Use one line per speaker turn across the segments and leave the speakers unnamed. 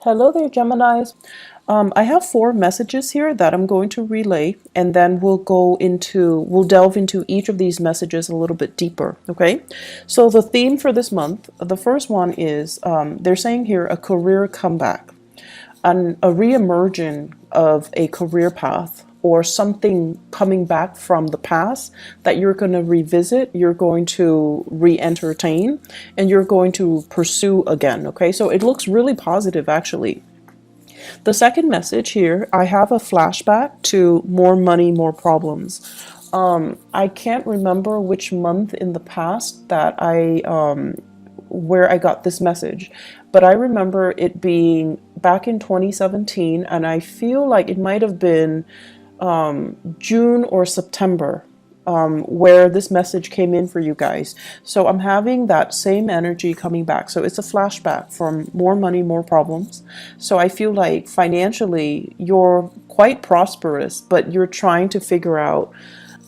Hello there, Geminis. I have four messages here that I'm going to relay, and then we'll delve into each of these messages a little bit deeper. Okay. So the theme for this month, the first one is they're saying here a career comeback, a re-emerging of a career path or something coming back from the past that you're going to revisit, you're going to re-entertain, and you're going to pursue again. Okay, so it looks really positive actually. The second message here, I have a flashback to more money, more problems. I can't remember which month in the past that where I got this message, but I remember it being back in 2017, and I feel like it might have been June or September, where this message came in for you guys. So I'm having that same energy coming back. So it's a flashback from more money, more problems. So I feel like financially you're quite prosperous, but you're trying to figure out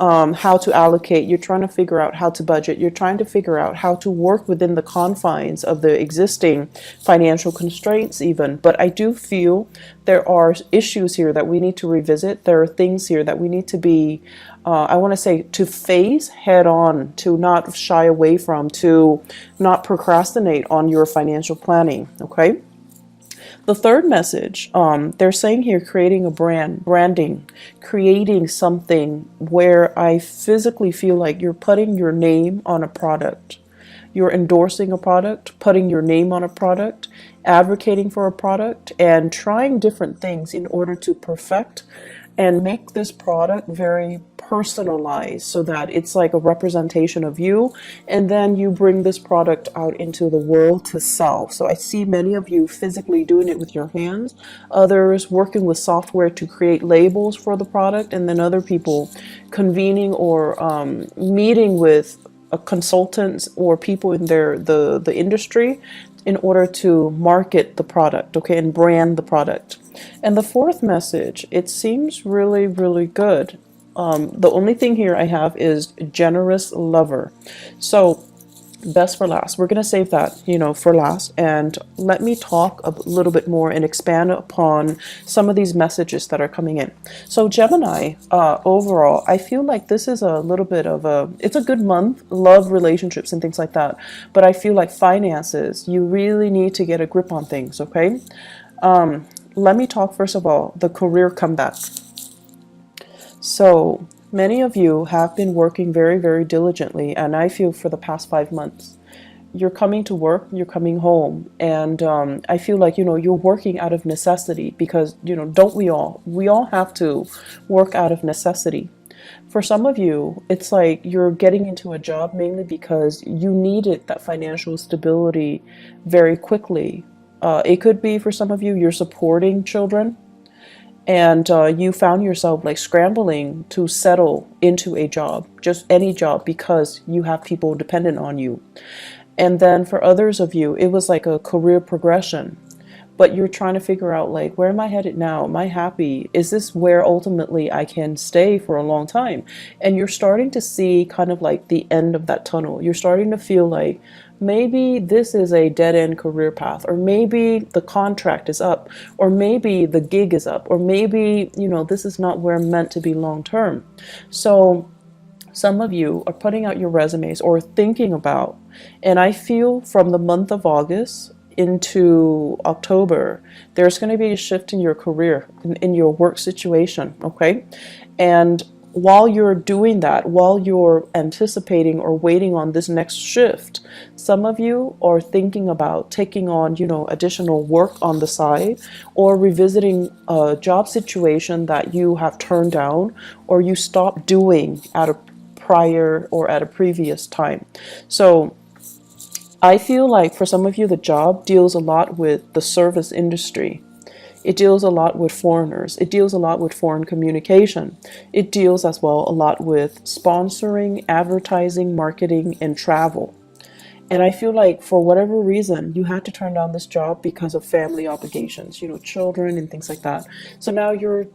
how to allocate, you're trying to figure out how to budget, you're trying to figure out how to work within the confines of the existing financial constraints even. But I do feel there are issues here that we need to revisit. There are things here that we need to be, I want to say, to face head on, to not shy away from, to not procrastinate on your financial planning, okay? The third message, they're saying here, creating a branding, creating something where I physically feel like you're putting your name on a product. You're endorsing a product, putting your name on a product, advocating for a product, and trying different things in order to perfect and make this product very personalized so that it's like a representation of you, and then you bring this product out into the world to sell. So I see many of you physically doing it with your hands, others working with software to create labels for the product, and then other people convening or meeting with consultants or people in the industry in order to market the product, okay, and brand the product. And the fourth message, it seems really, really good. The only thing here I have is generous lover. So best for last. We're going to save that, for last. And let me talk a little bit more and expand upon some of these messages that are coming in. So Gemini, overall, I feel like this is a little bit of it's a good month, love, relationships, and things like that. But I feel like finances, you really need to get a grip on things, okay? Let me talk first of all, the career comeback. So many of you have been working very, very diligently, and I feel for the past 5 months, you're coming to work, you're coming home, and I feel like, you're working out of necessity because, don't we all? We all have to work out of necessity. For some of you, it's like you're getting into a job mainly because you needed that financial stability very quickly. It could be for some of you, you're supporting children, and you found yourself like scrambling to settle into a job, just any job, because you have people dependent on you. And then for others of you, it was like a career progression, but you're trying to figure out like, where am I headed now? Am I happy? Is this where ultimately I can stay for a long time? And you're starting to see kind of like the end of that tunnel. You're starting to feel like, maybe this is a dead-end career path, or maybe the contract is up, or maybe the gig is up, or maybe, this is not where I'm meant to be long-term. So some of you are putting out your resumes or thinking about, and I feel from the month of August into October, there's going to be a shift in your career, in your work situation, okay? And while you're doing that, while you're anticipating or waiting on this next shift, some of you are thinking about taking on, additional work on the side, or revisiting a job situation that you have turned down or you stopped doing at a prior or at a previous time. So I feel like for some of you, the job deals a lot with the service industry. It deals a lot with foreigners. It deals a lot with foreign communication. It deals as well a lot with sponsoring, advertising, marketing, and travel. And I feel like for whatever reason, you had to turn down this job because of family obligations, children and things like that. So now you're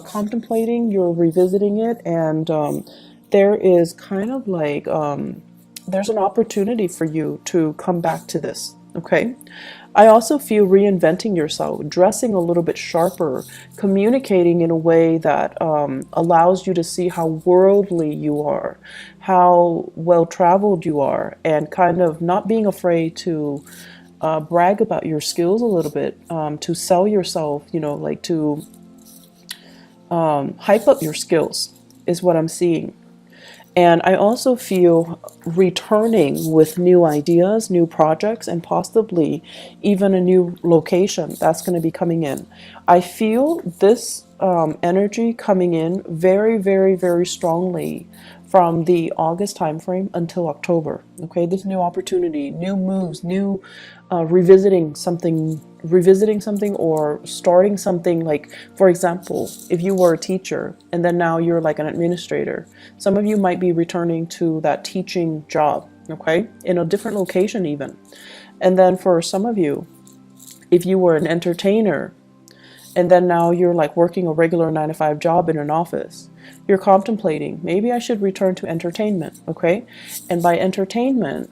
contemplating, you're revisiting it, and there is kind of like, there's an opportunity for you to come back to this, okay? I also feel reinventing yourself, dressing a little bit sharper, communicating in a way that allows you to see how worldly you are, how well traveled you are, and kind of not being afraid to brag about your skills a little bit, to sell yourself, like to hype up your skills is what I'm seeing. And I also feel returning with new ideas, new projects, and possibly even a new location that's going to be coming in. I feel this energy coming in very, very, very strongly from the August timeframe until October. Okay, this new opportunity, new moves, new revisiting something or starting something. Like, for example, if you were a teacher and then now you're like an administrator, some of you might be returning to that teaching job, okay, in a different location even. And then for some of you, if you were an entertainer and then now you're like working a regular 9 to 5 job in an office, you're contemplating, maybe I should return to entertainment, okay? And by entertainment,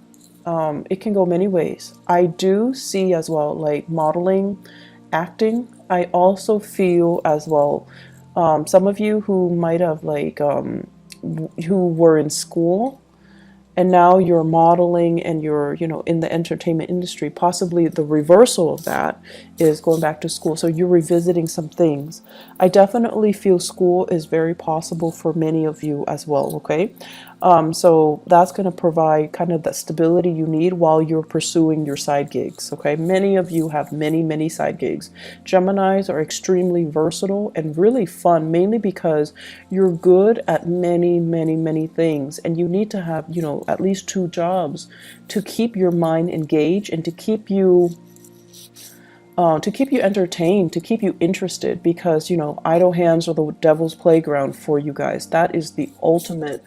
it can go many ways. I do see as well, like modeling, acting. I also feel as well, some of you who might have like, who were in school and now you're modeling and you're, in the entertainment industry. Possibly the reversal of that is going back to school. So you're revisiting some things. I definitely feel school is very possible for many of you as well, okay? So that's going to provide kind of the stability you need while you're pursuing your side gigs, okay? Many of you have many, many side gigs. Geminis are extremely versatile and really fun, mainly because you're good at many, many, many things, and you need to have, at least 2 jobs to keep your mind engaged and to keep you entertained, to keep you interested, because idle hands are the devil's playground for you guys. That is the ultimate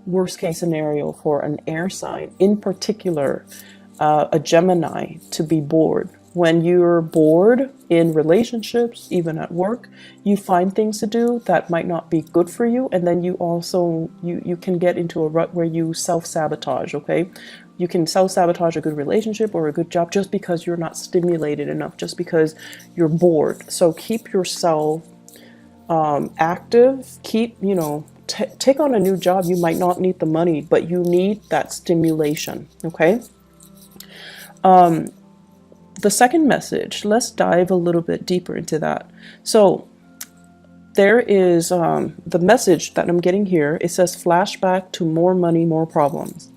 worst case scenario for an air sign, in particular a Gemini, to be bored. When you're bored in relationships, even at work, you find things to do that might not be good for you, and then you also you can get into a rut where you self-sabotage, okay? You can self-sabotage a good relationship or a good job just because you're not stimulated enough, just because you're bored. So keep yourself active. Keep, take on a new job. You might not need the money, but you need that stimulation, okay? The second message, let's dive a little bit deeper into that. So there is the message that I'm getting here. It says flashback to more money, more problems.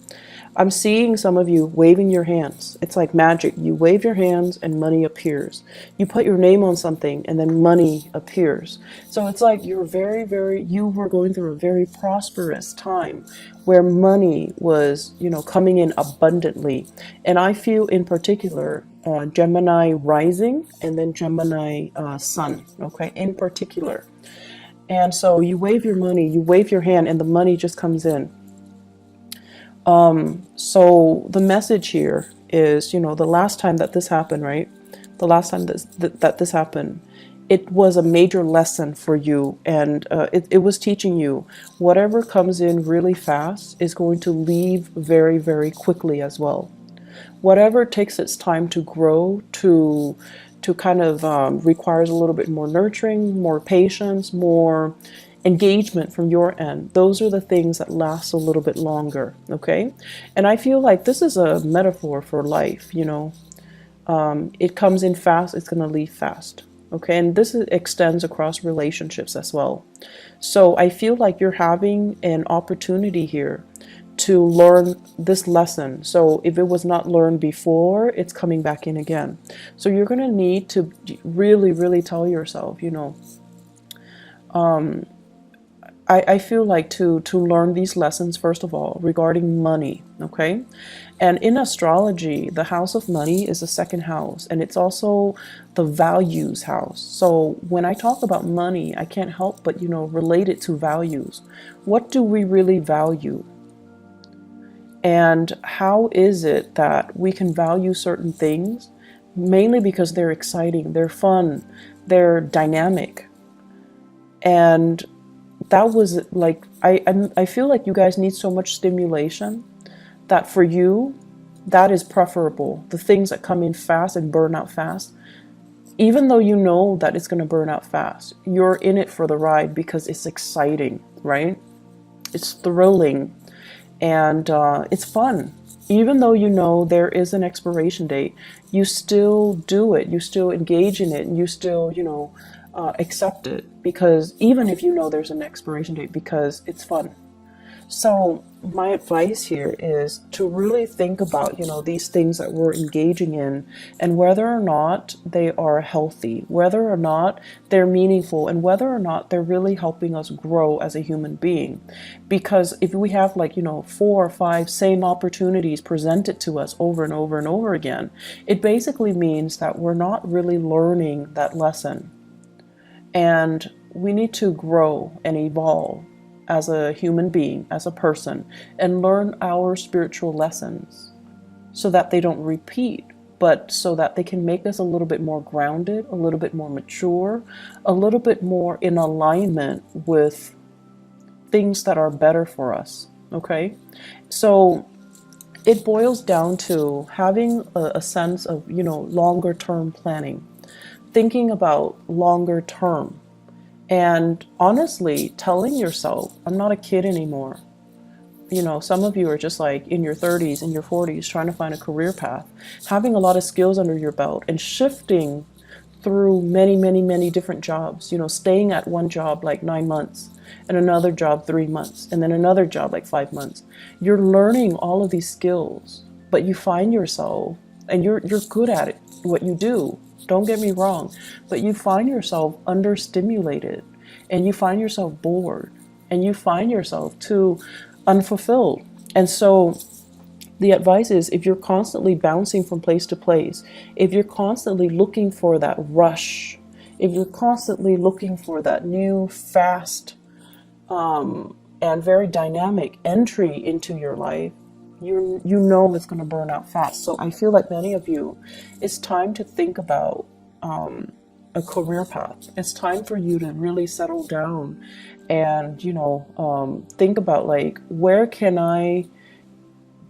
I'm seeing some of you waving your hands. It's like magic. You wave your hands and money appears. You put your name on something and then money appears. So it's like you're you were going through a very prosperous time where money was, coming in abundantly. And I feel in particular, Gemini rising and then Gemini sun, okay, in particular. And so you wave your money, you wave your hand, and the money just comes in. So the message here is, the last time that this happened, right? The last time that this happened, it was a major lesson for you, and it was teaching you whatever comes in really fast is going to leave very, very quickly as well. Whatever takes its time to grow, to kind of requires a little bit more nurturing, more patience, more engagement from your end. Those are the things that last a little bit longer, okay? And I feel like this is a metaphor for life, it comes in fast, it's going to leave fast, okay? And this extends across relationships as well. So I feel like you're having an opportunity here to learn this lesson. So if it was not learned before, it's coming back in again. So you're going to need to really, really tell yourself, I feel like to learn these lessons, first of all, regarding money, okay? And in astrology, the house of money is the second house, and it's also the values house. So when I talk about money, I can't help but, relate it to values. What do we really value? And how is it that we can value certain things? Mainly because they're exciting, they're fun, they're dynamic. And that was like, I feel like you guys need so much stimulation that for you, That is preferable. The things that come in fast and burn out fast, even though you know that it's going to burn out fast, you're in it for the ride because it's exciting, right? It's thrilling, and it's fun. Even though you know there is an expiration date, you still do it. You still engage in it, and you still, accept it, because even if you know there's an expiration date, because it's fun. So my advice here is to really think about, these things that we're engaging in, and whether or not they are healthy, whether or not they're meaningful, and whether or not they're really helping us grow as a human being. Because if we have 4 or 5 same opportunities presented to us over and over and over again, it basically means that we're not really learning that lesson. And we need to grow and evolve as a human being, as a person, and learn our spiritual lessons so that they don't repeat, but so that they can make us a little bit more grounded, a little bit more mature, a little bit more in alignment with things that are better for us. Okay? So it boils down to having a sense of, longer term planning, thinking about longer term. And honestly, telling yourself, I'm not a kid anymore. Some of you are just like in your 30s and your 40s trying to find a career path, having a lot of skills under your belt and shifting through many, many, many different jobs, staying at one job like 9 months and another job 3 months and then another job like 5 months. You're learning all of these skills, but you find yourself, and you're good at it, what you do. Don't get me wrong, but you find yourself understimulated, and you find yourself bored, and you find yourself too unfulfilled. And so the advice is, if you're constantly bouncing from place to place, if you're constantly looking for that rush, if you're constantly looking for that new, fast, and very dynamic entry into your life, you know it's going to burn out fast. So I feel like many of you, it's time to think about a career path. It's time for you to really settle down and, think about where can I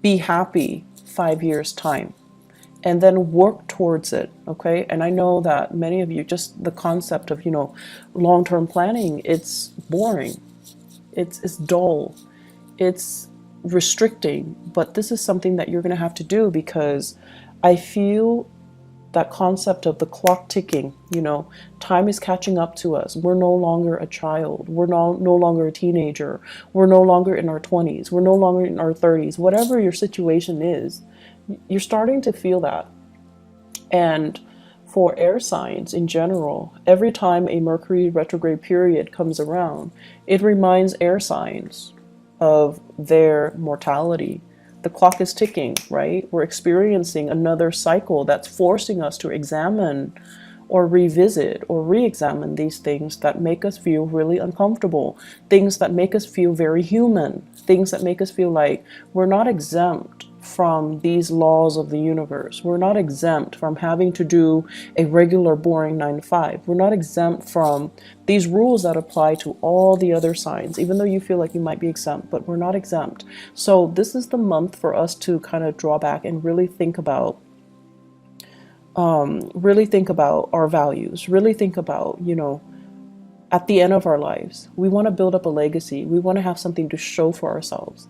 be happy 5 years time, and then work towards it. Okay. And I know that many of you, just the concept of, long-term planning, it's boring. It's dull. It's restricting, but this is something that you're going to have to do, because I feel that concept of the clock ticking, time is catching up to us. We're no longer a child. We're no longer a teenager. We're no longer in our 20s. We're no longer in our 30s. Whatever your situation is, you're starting to feel that. And for air signs in general, every time a Mercury retrograde period comes around, it reminds air signs of their mortality. The clock is ticking, right? We're experiencing another cycle that's forcing us to examine or revisit or re-examine these things that make us feel really uncomfortable, things that make us feel very human, things that make us feel like we're not exempt from these laws of the universe. We're not exempt from having to do a regular boring 9 to 5. We're not exempt from these rules that apply to all the other signs, even though you feel like you might be exempt, but we're not exempt. So this is the month for us to kind of draw back and really think about our values, really think about, at the end of our lives, we want to build up a legacy. We want to have something to show for ourselves.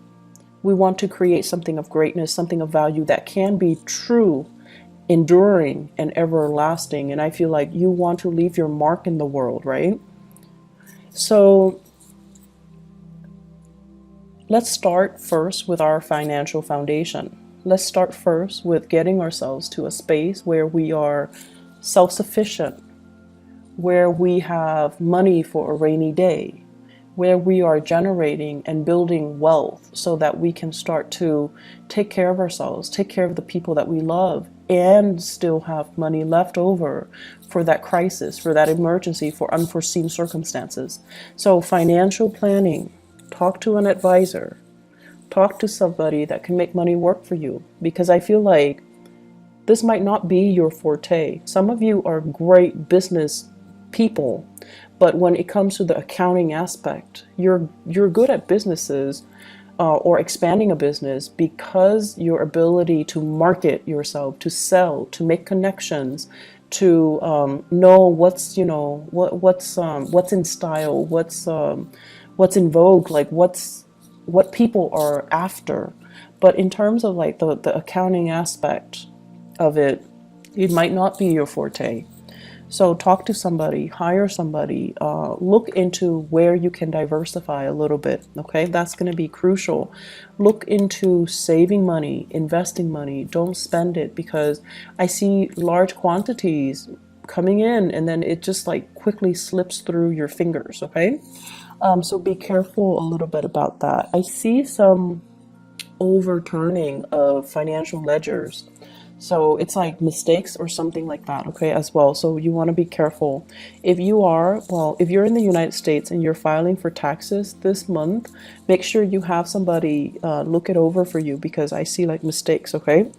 We want to create something of greatness, something of value that can be true, enduring, and everlasting. And I feel like you want to leave your mark in the world, right? So let's start first with our financial foundation. Let's start first with getting ourselves to a space where we are self-sufficient, where we have money for a rainy day, where we are generating and building wealth so that we can start to take care of ourselves, take care of the people that we love, and still have money left over for that crisis, for that emergency, for unforeseen circumstances. So financial planning, talk to an advisor, talk to somebody that can make money work for you, because I feel like this might not be your forte. Some of you are great business people, but when it comes to the accounting aspect, you're good at businesses, or expanding a business, because your ability to market yourself, to sell, to make connections, to know what's, what's in style, what's in vogue, like what people are after. But in terms of like the accounting aspect of it, it might not be your forte. So talk to somebody, hire somebody, look into where you can diversify a little bit. Okay, that's going to be crucial. Look into saving money, investing money. Don't spend it, because I see large quantities coming in and then it just like quickly slips through your fingers. Okay, so be careful a little bit about that. I see some overturning of financial ledgers. So it's like mistakes or something like that, okay, as well. So you want to be careful. If you are, well, if you're in the United States and you're filing for taxes this month, make sure you have somebody look it over for you, because I see like mistakes, okay?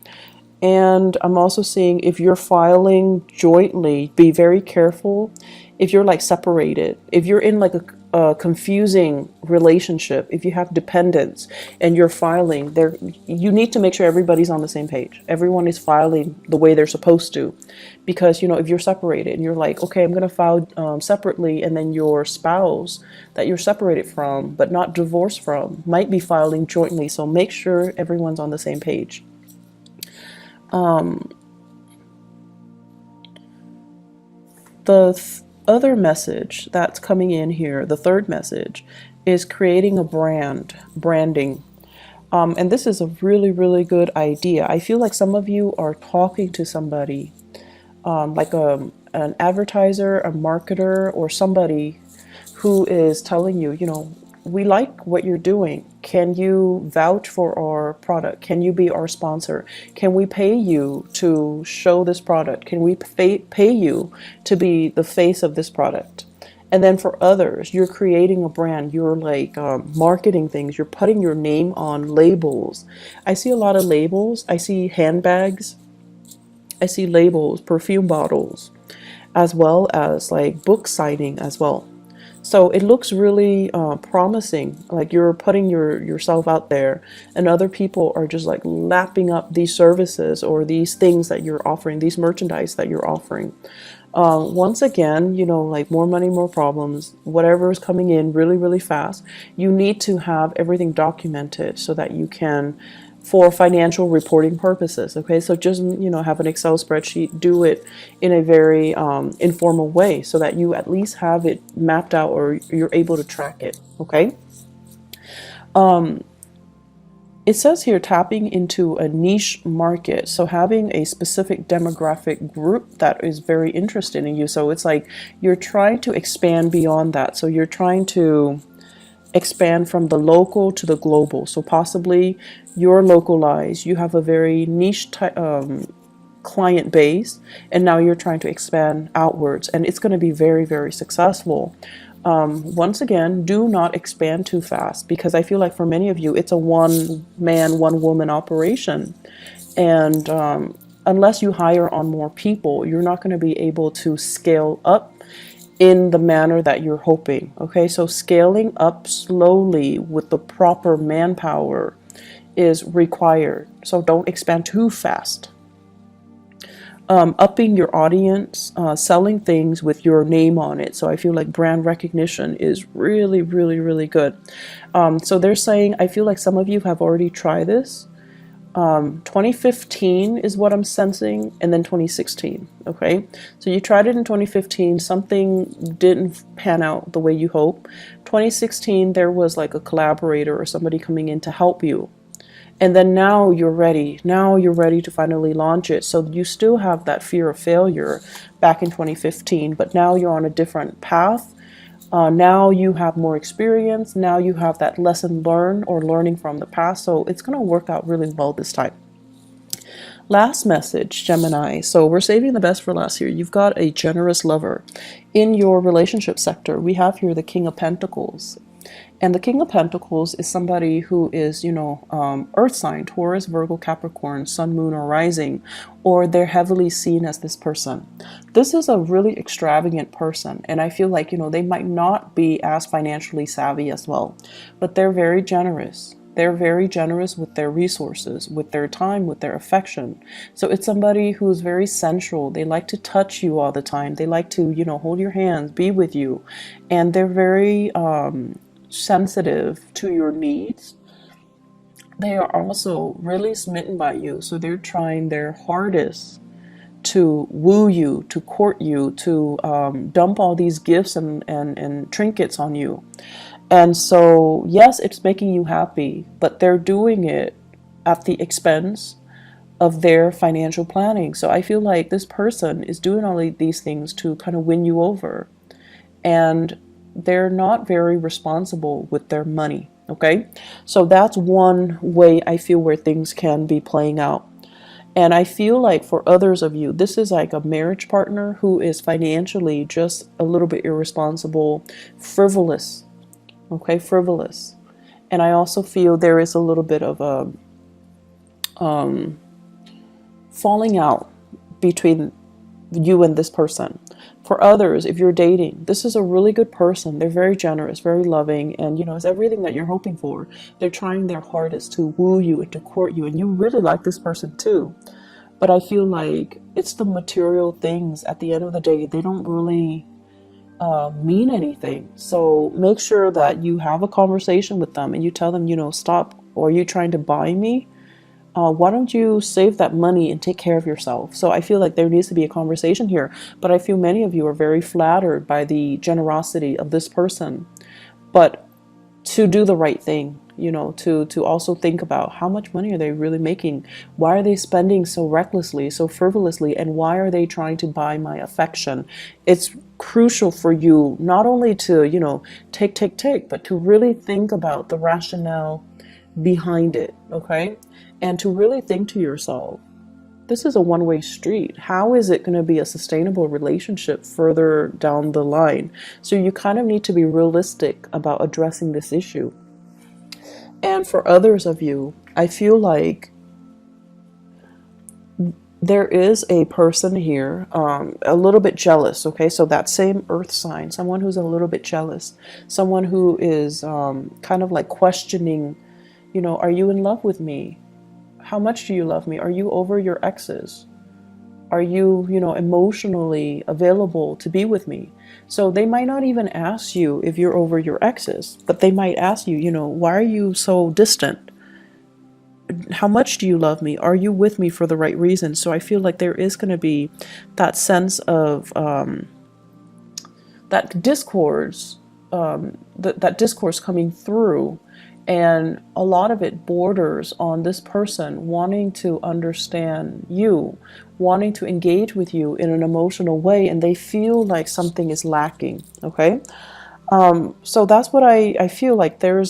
And I'm also seeing, if you're filing jointly, be very careful. If you're like separated, if you're in like a confusing relationship, if you have dependents and you're filing there, you need to make sure everybody's on the same page. Everyone is filing the way they're supposed to. Because, if you're separated and you're like, okay, I'm going to file separately, and then your spouse that you're separated from but not divorced from might be filing jointly. So make sure everyone's on the same page. The other message that's coming in here, the third message, is creating a branding. And this is a really, really good idea. I feel like some of you are talking to somebody, like an advertiser, a marketer, or somebody who is telling you, we like what you're doing. Can you vouch for our product? Can you be our sponsor? Can we pay you to show this product? Can we pay you to be the face of this product? And then for others, you're creating a brand. You're like marketing things. You're putting your name on labels. I see a lot of labels. I see handbags. I see labels, perfume bottles, as well as like book signing as well. So it looks really promising, like you're putting yourself out there, and other people are just like lapping up these services or these things that you're offering, these merchandise that you're offering. Once again, like more money, more problems, whatever is coming in really, really fast, you need to have everything documented so that you can, for financial reporting purposes. Okay, so just have an Excel spreadsheet, do it in a very informal way so that you at least have it mapped out, or you're able to track it. Okay, it says here tapping into a niche market, so having a specific demographic group that is very interested in you. So it's like you're trying to expand beyond that, so you're trying to expand from the local to the global. So possibly you're localized, you have a very niche client base, and now you're trying to expand outwards, and it's going to be very, very successful. Once again, do not expand too fast, because I feel like for many of you, it's a one man, one woman operation. And unless you hire on more people, you're not going to be able to scale up in the manner that you're hoping. Okay, so scaling up slowly with the proper manpower is required. So don't expand too fast. Upping your audience, selling things with your name on it. So I feel like brand recognition is really, really, really good. So they're saying, I feel like some of you have already tried this. 2015 is what I'm sensing, and then 2016. Okay, so you tried it in 2015, something didn't pan out the way you hope. 2016, there was like a collaborator or somebody coming in to help you. And then now you're ready. Now you're ready to finally launch it. So you still have that fear of failure back in 2015, but now you're on a different path. Now you have more experience. Now you have that lesson learned or learning from the past. So it's going to work out really well this time. Last message, Gemini. So we're saving the best for last here. You've got a generous lover. In your relationship sector, we have here the King of Pentacles. And the King of Pentacles is somebody who is, earth sign, Taurus, Virgo, Capricorn, Sun, Moon, or Rising, or they're heavily seen as this person. This is a really extravagant person, and I feel like, they might not be as financially savvy as well, but they're very generous. They're very generous with their resources, with their time, with their affection. So it's somebody who's very sensual. They like to touch you all the time. They like to, hold your hands, be with you. And they're very sensitive to your needs. They are also really smitten by you. So they're trying their hardest to woo you, to court you, to dump all these gifts and trinkets on you. And so, yes, it's making you happy, but they're doing it at the expense of their financial planning. So I feel like this person is doing all of these things to kind of win you over. And they're not very responsible with their money. Okay. So that's one way I feel where things can be playing out. And I feel like for others of you, this is like a marriage partner who is financially just a little bit irresponsible, frivolous. Okay, frivolous. And I also feel there is a little bit of a falling out between you and this person. For others, if you're dating, this is a really good person. They're very generous, very loving, and it's everything that you're hoping for. They're trying their hardest to woo you and to court you, and you really like this person too. But I feel like it's the material things at the end of the day. They don't really mean anything. So make sure that you have a conversation with them and you tell them, stop, or are you trying to buy me? Why don't you save that money and take care of yourself? So I feel like there needs to be a conversation here, but I feel many of you are very flattered by the generosity of this person. But to do the right thing, to also think about how much money are they really making? Why are they spending so recklessly, so frivolously, and why are they trying to buy my affection? It's crucial for you not only to, take, but to really think about the rationale behind it, okay? And to really think to yourself, this is a one-way street. How is it going to be a sustainable relationship further down the line? So you kind of need to be realistic about addressing this issue. And for others of you, I feel like there is a person here, a little bit jealous, okay? So that same earth sign, someone who's a little bit jealous, someone who is kind of like questioning, are you in love with me? How much do you love me? Are you over your exes? Are you, emotionally available to be with me? So they might not even ask you if you're over your exes, but they might ask you, why are you so distant? How much do you love me? Are you with me for the right reasons? So I feel like there is going to be that sense of that discourse, that discourse coming through. And a lot of it borders on this person wanting to understand you, wanting to engage with you in an emotional way, and they feel like something is lacking, okay? So that's what I feel like there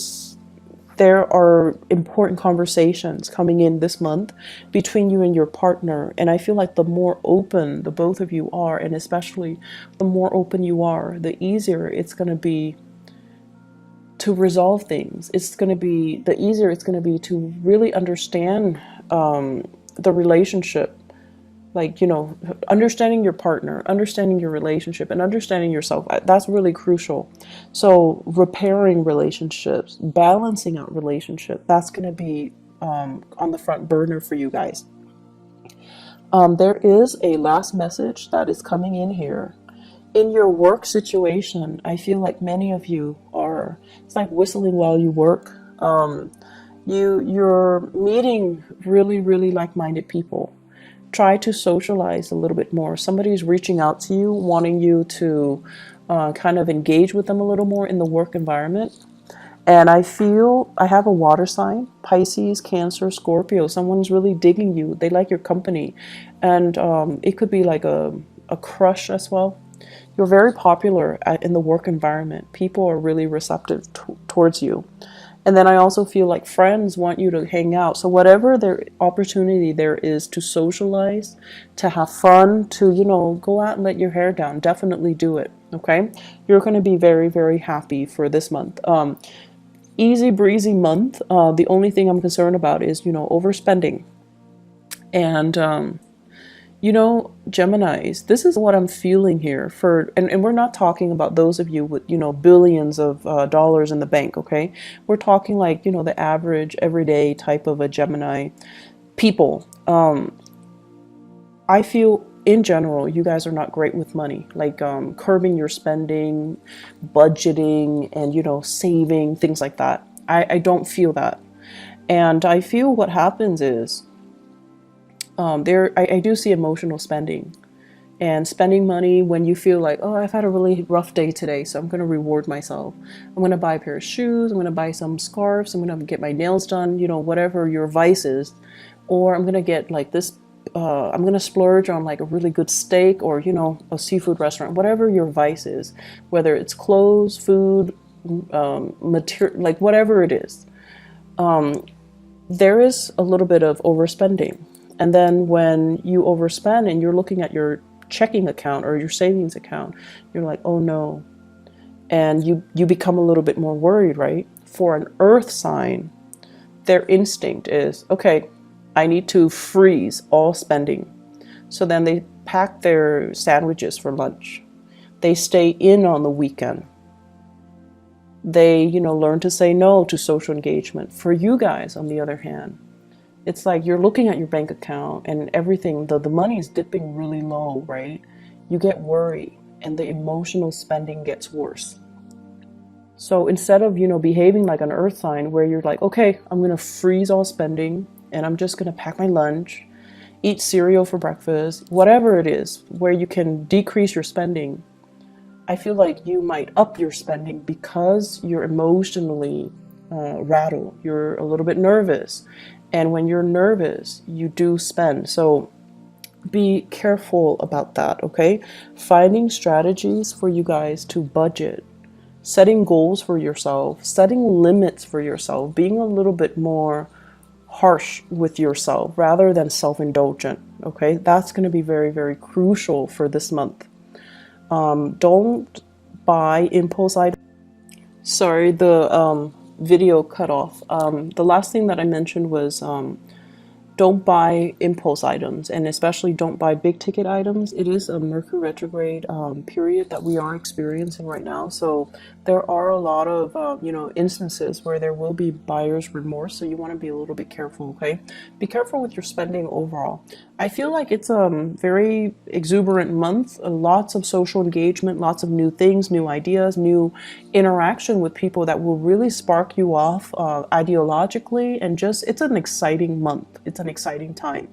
are important conversations coming in this month between you and your partner. And I feel like the more open the both of you are, and especially the more open you are, the easier it's going to be to resolve things. It's going to be, the easier it's going to be to really understand the relationship. Like, understanding your partner, understanding your relationship, and understanding yourself. That's really crucial. So repairing relationships, balancing out relationship, that's going to be on the front burner for you guys. There is a last message that is coming in here. In your work situation, I feel like many of you are, it's like whistling while you work. You're meeting really, really like-minded people. Try to socialize a little bit more. Somebody's reaching out to you, wanting you to kind of engage with them a little more in the work environment. And I feel I have a water sign, Pisces, Cancer, Scorpio. Someone's really digging you. They like your company. And it could be like a crush as well. You're very popular in the work environment. People are really receptive towards you. And then I also feel like friends want you to hang out. So whatever their opportunity there is to socialize, to have fun, to, go out and let your hair down, definitely do it. Okay? You're going to be very, very happy for this month. Easy breezy month. The only thing I'm concerned about is, overspending. And, You know, Geminis, this is what I'm feeling here for, and we're not talking about those of you with, you know, billions of dollars in the bank, okay? We're talking like, you know, the average, everyday type of a Gemini people. I feel in general, you guys are not great with money, like curbing your spending, budgeting, and, you know, saving, things like that. I don't feel that. And I feel what happens is I do see emotional spending and spending money when you feel like, oh, I've had a really rough day today, so I'm going to reward myself. I'm going to buy a pair of shoes, I'm going to buy some scarves, I'm going to get my nails done, you know, whatever your vice is. Or I'm going to get like this, I'm going to splurge on like a really good steak or, you know, a seafood restaurant, whatever your vice is, whether it's clothes, food, material, like whatever it is. There is a little bit of overspending. And then when you overspend and you're looking at your checking account or your savings account, you're like, oh no. And you become a little bit more worried, right? For an earth sign, their instinct is, okay, I need to freeze all spending. So then they pack their sandwiches for lunch. They stay in on the weekend. They, you know, learn to say no to social engagement. For you guys, on the other hand, it's like you're looking at your bank account and everything, the money is dipping really low, right? You get worried and the emotional spending gets worse. So instead of, you know, behaving like an earth sign where you're like, okay, I'm going to freeze all spending and I'm just going to pack my lunch, eat cereal for breakfast, whatever it is, where you can decrease your spending, I feel like you might up your spending because you're emotionally rattled. You're a little bit nervous. And when you're nervous, you do spend. So be careful about that, okay? Finding strategies for you guys to budget, setting goals for yourself, setting limits for yourself, being a little bit more harsh with yourself rather than self-indulgent, okay? That's going to be very, very crucial for this month. Don't buy impulse items. Sorry, the video cut off. The last thing that I mentioned was don't buy impulse items, and especially don't buy big ticket items. It is a Mercury retrograde period that we are experiencing right now. So there are a lot of, you know, instances where there will be buyer's remorse. So you want to be a little bit careful, okay? Be careful with your spending overall. I feel like it's a very exuberant month, lots of social engagement, lots of new things, new ideas, new interaction with people that will really spark you off ideologically, and just, it's an exciting month. It's an exciting time.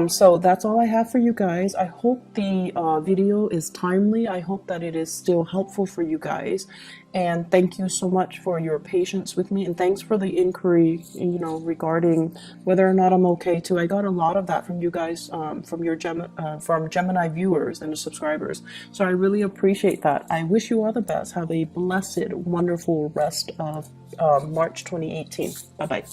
So that's all I have for you guys. I hope the video is timely. I hope that it is still helpful for you guys. And thank you so much for your patience with me. And thanks for the inquiry, you know, regarding whether or not I'm okay too. I got a lot of that from you guys, from Gemini viewers and subscribers. So I really appreciate that. I wish you all the best. Have a blessed, wonderful rest of March 2018. Bye-bye.